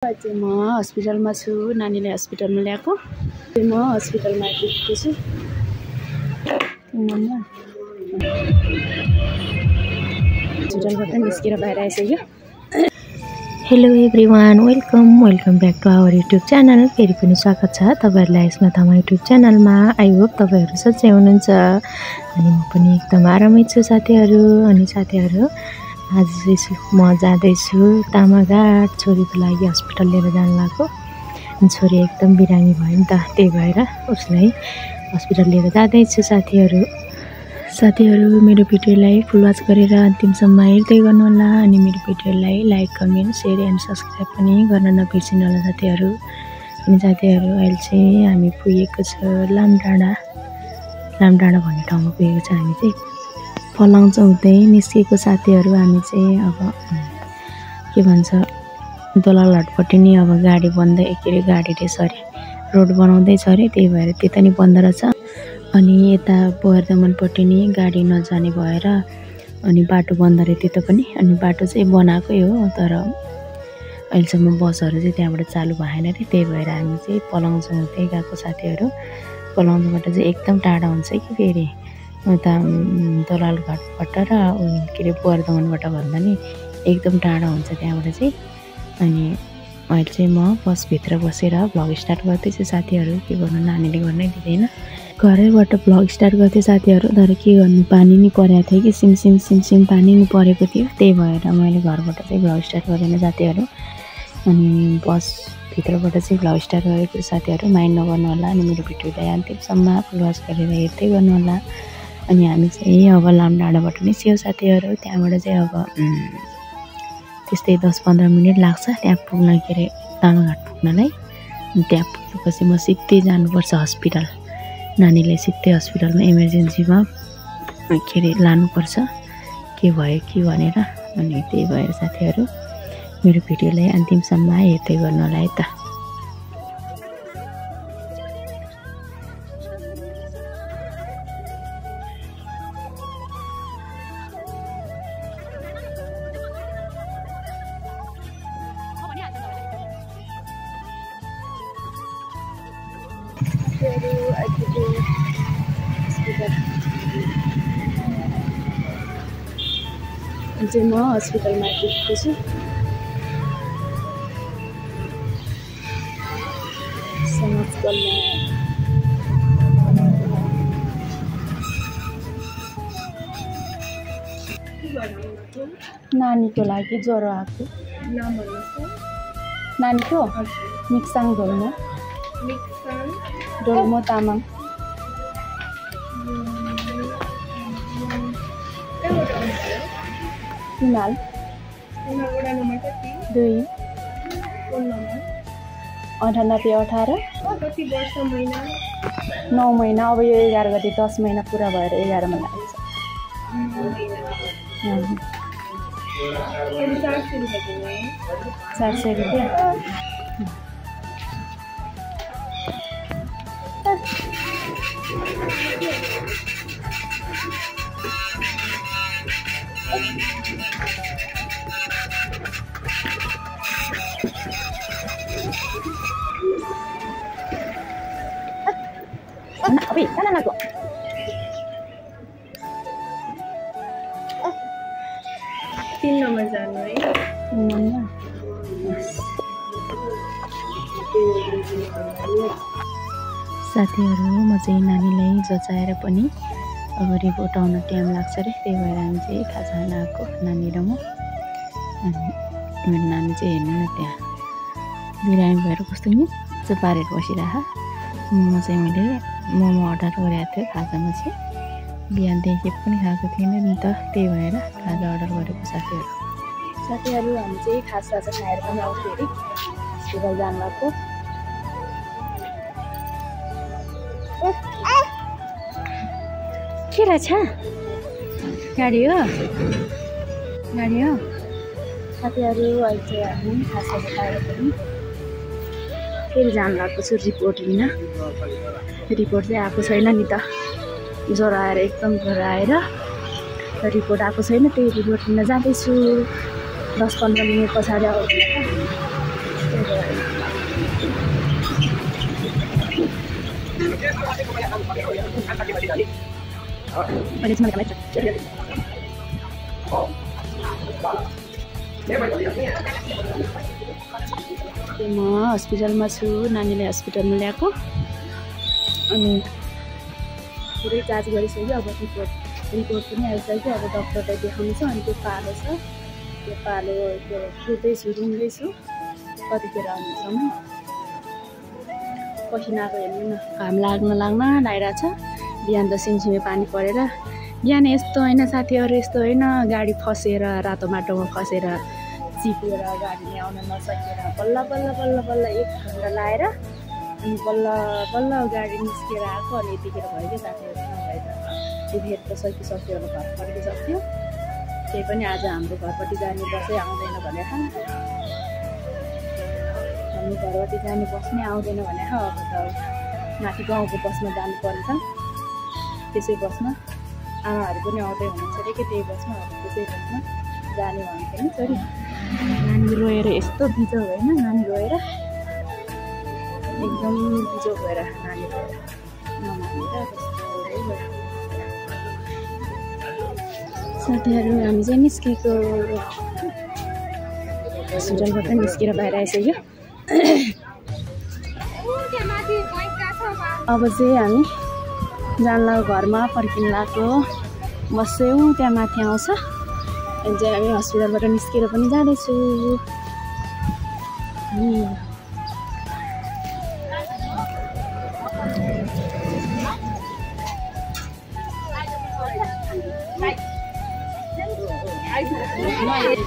चाहिँ म हस्पिटलमा छु। नानीले हस्पिटलमा ल्याएको। म हस्पिटलमा आइपुगेको छु। हस्पिटलबाट निस्केर बाहिर आइसक्यो। Hello everyone, welcome back to our YouTube channel. फेरि पनि स्वागत छ तपाईहरुलाई यसमा त म युट्युब च्यानलमा। आई होप तपाईहरु सच्चै हुनुहुन्छ अनि म पनि एकदम आरामै छु साथीहरु। अनि साथीहरु आज म जाँदैछु तामाघाट छोरीको लागि हस्पिटल लिएर जान लाग्यो। छोरी एकदम बिरामी भयो नि त, त्यही भएर उसलाई हस्पिटल लिएर जाँदैछु साथीहरु। मेरो भिडियोलाई फुल वाच गरेर अन्तिमसम्म हेर्दै गर्नु होला। अनि मेरो भिडियोलाई like, comment, share and subscribe पनि गर्न नबिर्सिनु होला साथीहरु। अनि साथीहरु अहिले चाहिँ हामी पुगेको छ लामडाँडा भन्ने ठाउँमा पुगेको छ। हामी चाहिँ पलाउँच हुँदै निस्केको साथीहरु। हामी चाहिँ अब के भन्छ दोलालहटपट्टि नि अब गाडी बन्दै गाडीले रोड बनाउँदै छ अरे, त्यही भएर त्यता नि बन्द रहेछ। अनि यता बर्धमानपट्टि नि गाडी नजाने भएर अनि बाटो बन्द रहे त्यता पनि। अनि बाटो चाहिँ बनाएकै हो तर अहिलेसम्म बसहरू चाहिँ त्यहाँबाट चालु भएन रे, त्यही भएर हामी चाहिँ पलाउँच हुँदै गएको साथीहरु। पलाउँचबाट चाहिँ एकदम टाढा हुन्छ कि फेरि उता दोलालघाटबाट र के अरे बर्धमानबाट भन्दा नि एकदम टाढा हुन्छ त्यहाँबाट चाहिँ। अनि अहिले चाहिँ म बसभित्र बसेर भ्लग स्टार्ट गर्दैछु साथीहरु। के गर्नु, नानीले गर्नै दिँदैन। घरैबाट भ्लग स्टार्ट गर्थेँ साथीहरु, तर के गर्नु पानी नि परेको थियो कि सिमसिम पानी नि परेको थियो, त्यही भएर मैले घरबाट चाहिँ भ्लग स्टार्ट गरेन साथीहरु। अनि बसभित्रबाट चाहिँ भ्लग स्टार्ट गरेको साथीहरु, माइन्ड नगर्नु होला। अनि मेरो भिडियोलाई अन्तिमसम्म फुल वाच गरेर हेर्दै गर्नु होला। अनि हामी चाहिँ अब लामडाँडाबाट निस्क्यौं साथीहरु। त्यहाँबाट चाहिँ अब त्यस्तै 10-15 मिनेट लाग्छ त्यहाँ पुग्न, के अरे तामाघाट पुग्नलाई। त्यहाँ पुगेपछि म सिधै जानुपर्छ हस्पिटल। नानीलाई सिधै हस्पिटलमा इमर्जेन्सीमा के अरे लानुपर्छ के भयो कि भनेर। अनि त्यही भएर साथीहरु मेरो भिडियोलाई अन्तिमसम्म हेर्दै गर्नु होला है त। चाहिँ म हस्पिटलमा आइपुगेको छु। समाज कल्याण नानीको लागि ज्वरो आएको। नानीको मिक्साङ डोल्मो तामाङ। हिमाल 2 9818 9 महिना। अब यो 11 गते 10 महिना पुरा भएर 11 महिना आउँछ। 400 रुपियाँ। Abi, kanan aku. Pin nomor जानु है। साथीहरु म चाहिँ नानीलाई जचाएर पनि अब रिपोर्ट आउन टाइम लाग्छ रे, त्यही भएर हामी चाहिँ खाजा खान आएको नानी र म। अनि मेरो नानी चाहिँ हेर्नु न त्यहाँ बिरामी भएर कस्तो निच्च पारेर बसिरह। मोमो चाहिँ मैले मोमो अर्डर गरेको थिएँ खाजामा चाहिँ। बिहानदेखि के पनि खाएको थिएन नि त, त्यही भएर खाजा अर्डर गरेको साथीहरु। हामी चाहिँ खाजा खाएर पनि आउँथ्यो अरे हस्पिटल जान लाग्यो। के रहेछ? गाडी हो साथीहरु। अहिले चाहिँ हामी खाजा खाएर पनि फेरि जान लाग्को छु रिपोर्ट लिन। रिपोर्ट चाहिँ आएको छैन नि त, ज्वरो आएर एकदम ज्वरो आएर रिपोर्ट आएको छैन, त्यही रिपोर्ट लिन जाँदैछु। 10-15 मिनट पछाडि आउँछु। म हस्पिटलमा छु, नानीले हस्पिटलमा ल्याएको अनि पुरै जाँच गरिसक्यो। अब रिपोर्ट पनि आइसक्यो। अब डक्टरलाई देखाउनु छ अनि त्यो पालो छ, त्यो पालो त्यो सुत्दैछु, रुँदैछु, कतिखेर आउनुसम्म। पसिनाको हेर्नु न, घाम लाग्न लागिरहेको छ। बिहान त सिमसिमे पानी परेर, बिहान यस्तो होइन साथीहरू, यस्तो होइन, गाडी फसेर रातो माटोमा फसेर चिपेर गाडी ल्याउन नसकेर बल्ल 1 घन्टा लाएर अनि बल्ल गाडी निस्केर आएको। अनि यतिखेर भयो क्या साथीहरू, नभए त त्यतिखेर त सकिसक्यो, अब घर फर्किसक्यो। त्यही पनि आज हाम्रो घरपट्टि जाने बसै आउँदैन भने हामी घरपट्टि जाने बस नै आउँदैन भने अब त माथि गाउँको बसमा जानु पर्छ। त्यसै बसमा आमाहरू पनि आउँदै हुनुहुन्छ अरे कि त्यही बसमा, अब त्यसै बसमा जाने भनेको नि छोरी। नानी रोएर यस्तो बिजो होइन, नानी रोएर एकदम बिजो भएर नानी रोएर नमानेर साथीहरू हामी चाहिँ निस्केको हस्पिटलबाट निस्केर बाहिर आइसक्यो। अब चाहिँ हामी जान लाग्यो घरमा, फर्किन लाग्यो। बस्यौँ त्यहाँ माथि आउँछ अनि चाहिँ हामी हस्पिटलबाट निस्केर पनि जाँदैछु।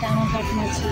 कामकाटमा छु।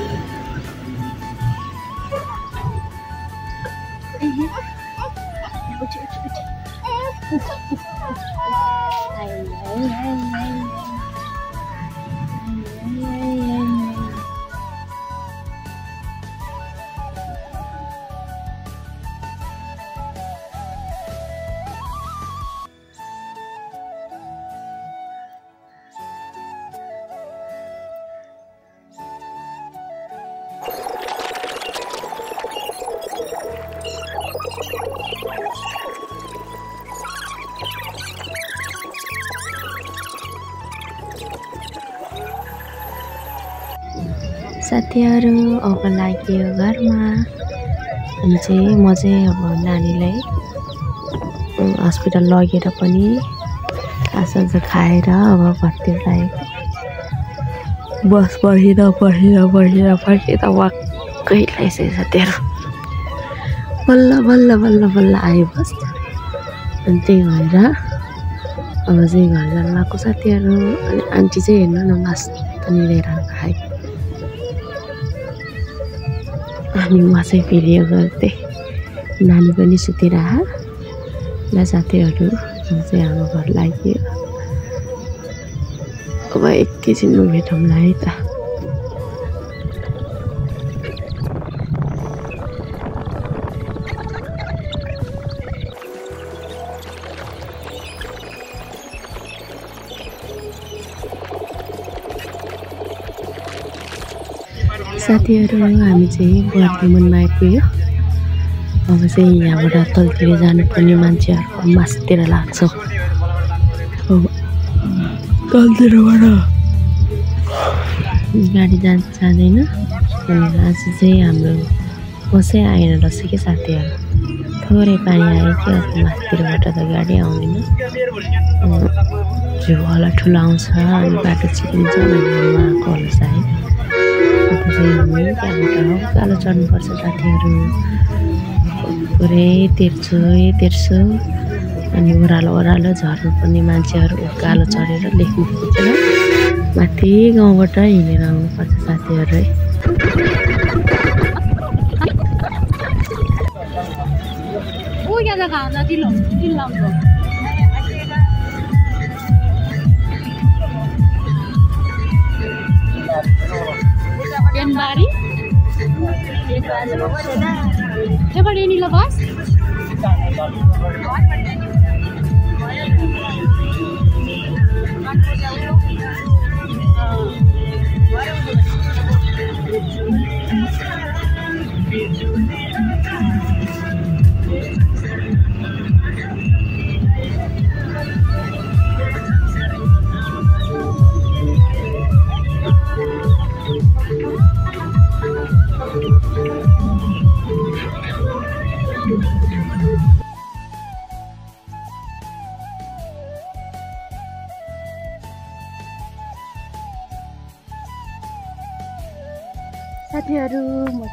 साथीहरू अब लाग्यो घरमा। अनि चाहिँ म चाहिँ अब नानीलाई हस्पिटल लगेर पनि खाजा खाएर अब घरतिर लागेको। बस पर्खिँदा फर्किँदा वाक्कै लागिसक्यो साथीहरू। बल्ल आयो बस। अनि त्यही भएर अब चाहिँ घर जान लाग्यो साथीहरू। अनि आन्टी चाहिँ हेर्नु न मासु लिएर खायो। अनि म चाहिँ भिडियो गर्दै, नानी पनि सुतिरह ल साथीहरू। चाहिँ हाम्रो घर लाग्यो। अब एकैछिनमा भेटौँला है त। साथीहरू हामी चाहिँ बर्दिमनमा आइपुग्यो। अब चाहिँ यहाँबाट तलतिर जानुपर्ने मान्छेहरूको मासतिर लाग्छ। अब तलतिरबाट गाडी जाँदैन। अनि आज चाहिँ हाम्रो बसै आएन रहेछ कि साथीहरू। थोरै पानी आयो कि अब माथितिरबाट त गाडी आउँदैन। जो होला ठुलो आउँछ अनि बाटो चिरिन्छ भनेर उहाँको होला सायद। हामी त्यहाँबाट उकालो चढ्नुपर्छ साथीहरू। पुरै तेर्सो अनि ओह्रालो झर्नुपर्ने मान्छेहरू उकालो चढेर लेख्नु खोजेर माथि गाउँबाट हिँडेर आउनुपर्छ साथीहरू है।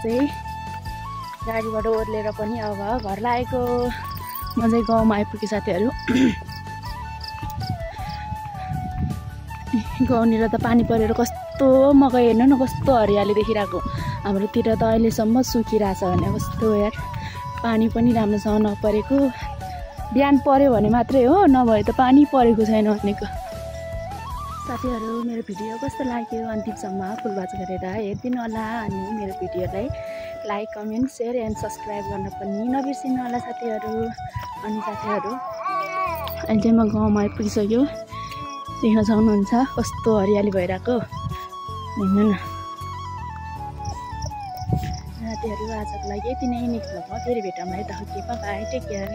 चाहिँ गाडीबाट ओर्लेर पनि अब घर लागेको। म चाहिँ गाउँमा आइपुगेँ साथीहरू। गाउँनिर त पानी परेर कस्तो मकै हेर्नु न कस्तो हरियाली देखिरहेको। हाम्रोतिर त अहिलेसम्म सुकिरहेछ भने कस्तो यार पानी पनि राम्रोसँग नपरेको। बिहान पर्यो भने मात्रै हो, नभए त पानी परेको छैन भनेको। साथीहरू मेरो भिडियो कस्तो लाग्यो अन्तिमसम्म फुलवाच गरेर हेरिदिनु होला। अनि मेरो भिडियोलाई like comment share and subscribe गर्न पनि नबिर्सिनु होला साथीहरू। अनि साथीहरू अहिले चाहिँ म गाउँमा आइपुगिसक्यो। देख्न सक्नुहुन्छ कस्तो हरियाली भइरहेको हेर्नु न। साथीहरू आजको लागि यति नै। नेक्स्ट भ्लगमा फेरि भेटौँला। यता के बाई टेक केयर।